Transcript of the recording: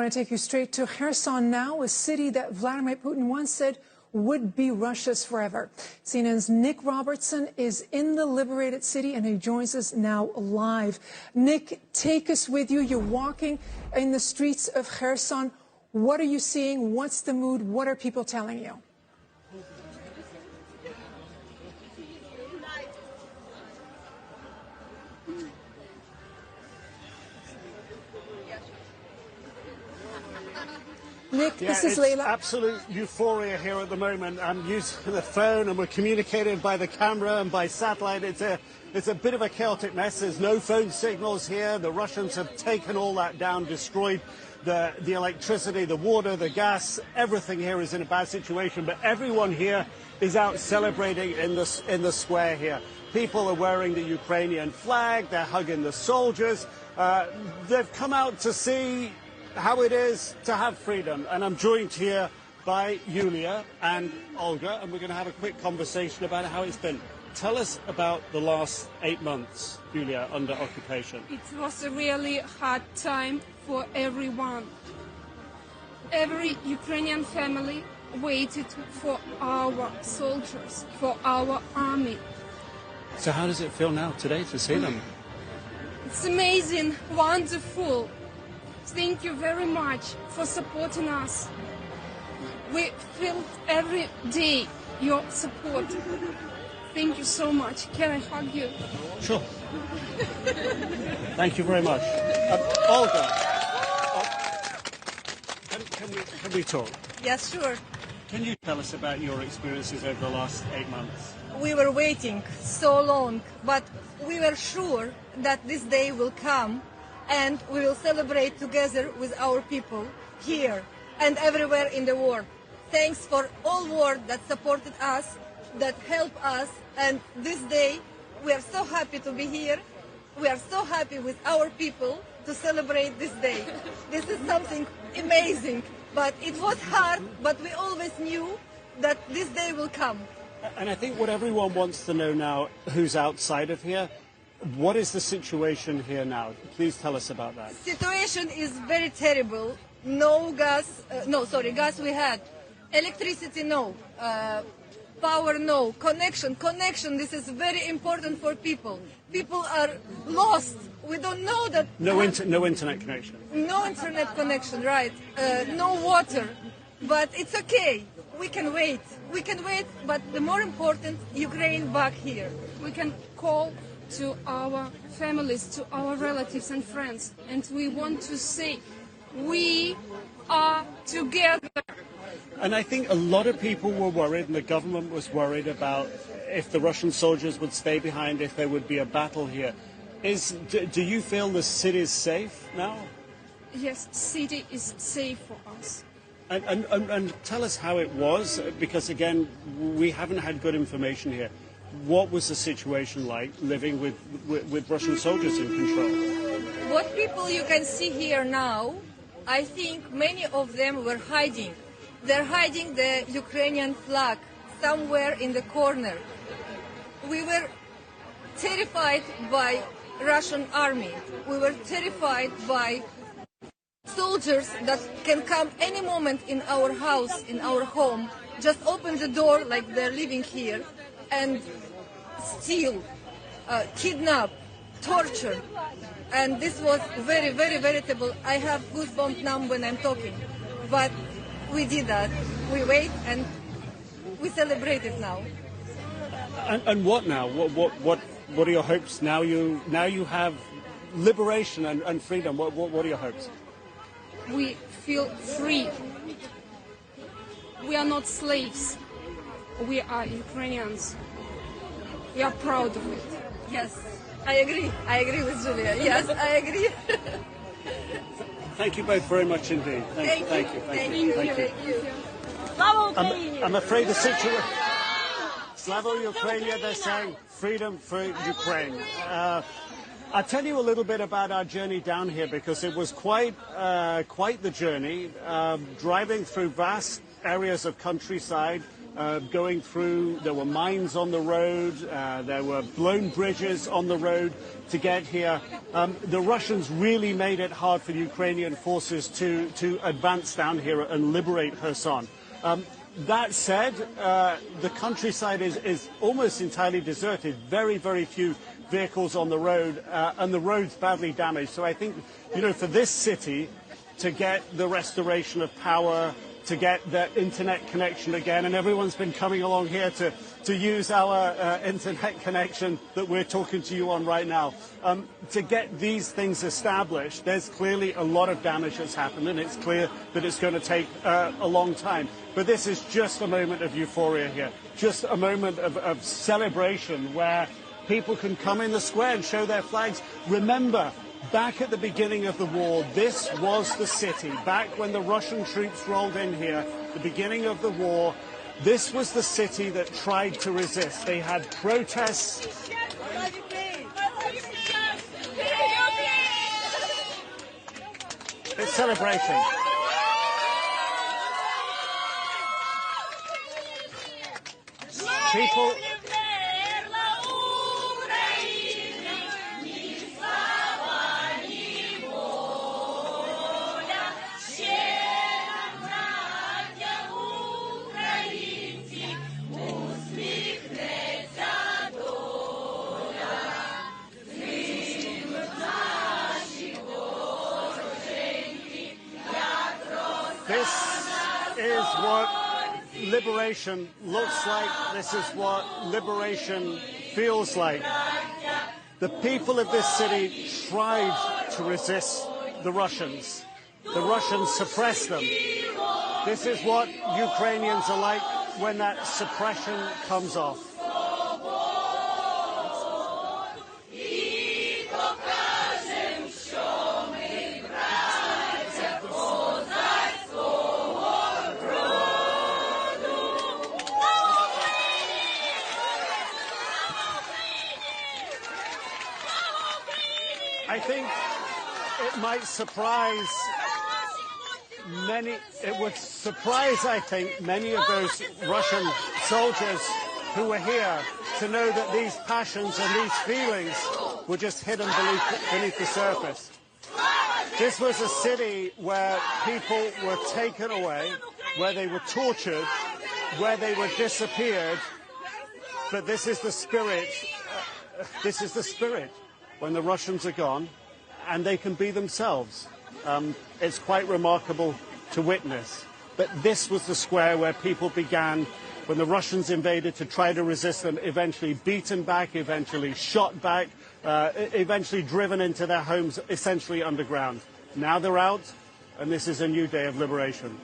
want to take you straight to Kherson now, a city that Vladimir Putin once said would be Russia's forever. CNN's Nick Robertson is in the liberated city and he joins us now live. Nick, take us with you. You're walking in the streets of Kherson. What are you seeing? What's the mood? What are people telling you? Nick, this is Leila. Absolute euphoria here at the moment. I'm using the phone and we're communicating by the camera and by satellite. It's a bit of a chaotic mess. There's no phone signals here. The Russians have taken all that down, destroyed the electricity, the water, the gas. Everything here is in a bad situation, but everyone here is out celebrating in the square here. People are wearing the Ukrainian flag. They're hugging the soldiers. They've come out to see how it is to have freedom. And I'm joined here by Yulia and Olga, and we're going to have a quick conversation about how it's been. Tell us about the last 8 months, Yulia, under occupation. It was a really hard time for everyone. Every Ukrainian family waited for our soldiers, for our army. So how does it feel now today to see them? It's amazing, wonderful. Thank you very much for supporting us. We feel every day your support. Thank you so much. Can I hug you? Sure. Thank you very much. Olga, can we talk? Yes, sure. Can you tell us about your experiences over the last 8 months? We were waiting so long, but we were sure that this day will come and we will celebrate together with our people here and everywhere in the world. Thanks for all world that supported us, that helped us, and this day we are so happy to be here. We are so happy with our people to celebrate this day. This is something amazing, but it was hard, but we always knew that this day will come. And I think what everyone wants to know now, who's outside of here, what is the situation here now? Please tell us about that. Situation is very terrible. No gas, gas we had. Electricity, no. Power, no. Connection, this is very important for people. People are lost. We don't know that. No internet connection. No internet connection, right. No water. But it's okay. We can wait. We can wait, but the more important, Ukraine back here. We can call to our families, to our relatives and friends, and we want to say we are together. And I think a lot of people were worried, and the government was worried about if the Russian soldiers would stay behind, if there would be a battle here. Do you feel the city is safe now? Yes, city is safe for us. And tell us how it was, because again, we haven't had good information here. What was the situation like living with Russian soldiers in control? What people you can see here now, I think many of them were hiding. They're hiding the Ukrainian flag somewhere in the corner. We were terrified by Russian army. We were terrified by soldiers that can come any moment in our house, in our home, just open the door like they're living here, and steal, kidnap, torture. And this was very, very, very terrible. I have goosebumps now when I'm talking. But we did that. We wait and we celebrate it now. And what now? What are your hopes now? You have liberation and freedom. What are your hopes? We feel free. We are not slaves. We are Ukrainians. We are proud of it. Yes, I agree. I agree with Julia. Yes, I agree. Thank you both very much indeed. Thank you. I'm afraid the situation. Slava Ukraine, they're saying freedom for Ukraine. I'll tell you a little bit about our journey down here because it was quite the journey. Driving through vast areas of countryside, going through. There were mines on the road. There were blown bridges on the road to get here. The Russians really made it hard for the Ukrainian forces to advance down here and liberate Kherson. That said, the countryside is almost entirely deserted. Very, very few vehicles on the road, and the road's badly damaged. So I think, for this city to get the restoration of power, to get the internet connection again, and everyone's been coming along here to use our internet connection that we're talking to you on right now. To get these things established, there's clearly a lot of damage that's happened, and it's clear that it's going to take a long time. But this is just a moment of euphoria here, just a moment of celebration where people can come in the square and show their flags. Remember, back at the beginning of the war, this was the city. Back when the Russian troops rolled in here, the beginning of the war, this was the city that tried to resist. They had protests. It's celebration. People. This is what liberation looks like. This is what liberation feels like. The people of this city tried to resist the Russians. The Russians suppressed them. This is what Ukrainians are like when that suppression comes off. I think it might surprise many, it would surprise, I think, many of those Russian soldiers who were here to know that these passions and these feelings were just hidden beneath the surface. This was a city where people were taken away, where they were tortured, where they were disappeared, but this is the spirit, when the Russians are gone, and they can be themselves. It's quite remarkable to witness. But this was the square where people began, when the Russians invaded, to try to resist them, eventually beaten back, eventually shot back, eventually driven into their homes, essentially underground. Now they're out, and this is a new day of liberation.